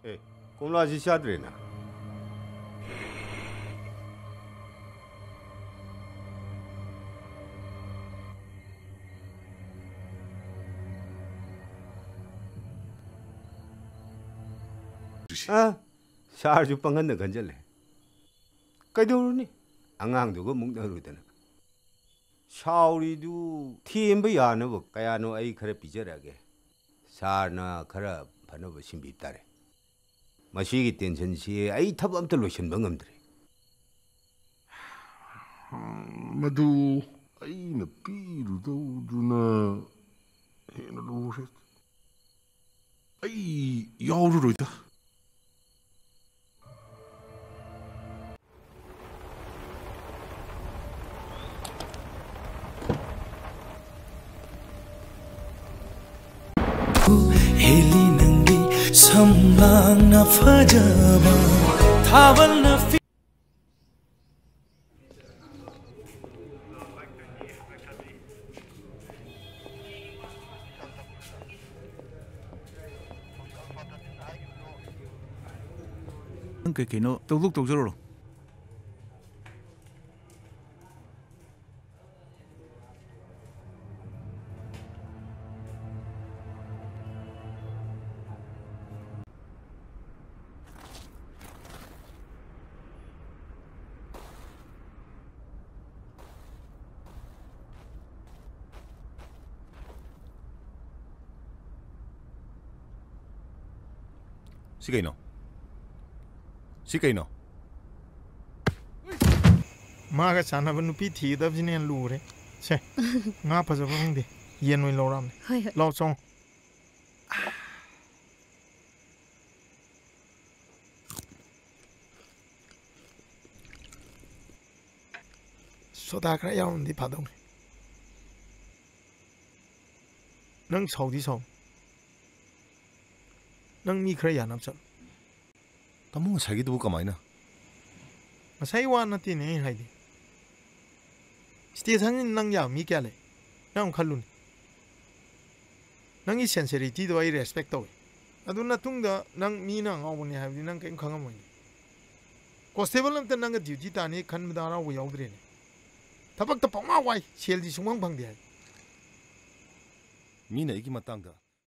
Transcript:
에, 꼼라지 샤드레나. 아, 샤르주 빵한데 건질래. 그래도니 앙앙두고 묵나루더나. 샤오리도 티엠비 야노 까야노 아이 그래 비저라게. 샤나 그래 바노버 신비따래. 마시기 텐션시에 아이 탑암들 로션 멍엄들이. Madu aina piru duna hena loset. Ai yaururita. Heli nangi samlang na fajaba thawal na fi cái nó tục rồi. Sikay no. Maga sana banu pi thi dab jine lure che nga pa jaba hong de yen noi lo ram lo chong soda kra yaw di padong nang chau di chau nang mi kra ya nam cham Kamu sagido ka mai na. masai wa na ti ne hai di station nang ya mi kya le nang khalun nang I sincerity do I respect to aduna tungda nang mi na ngaw ne ha di nang ken khangam mai constable am ta nang duty ta ne khan mudara wo yaw dre ne tabak ta pama wai sel di sungwang bang de Mina igi matangda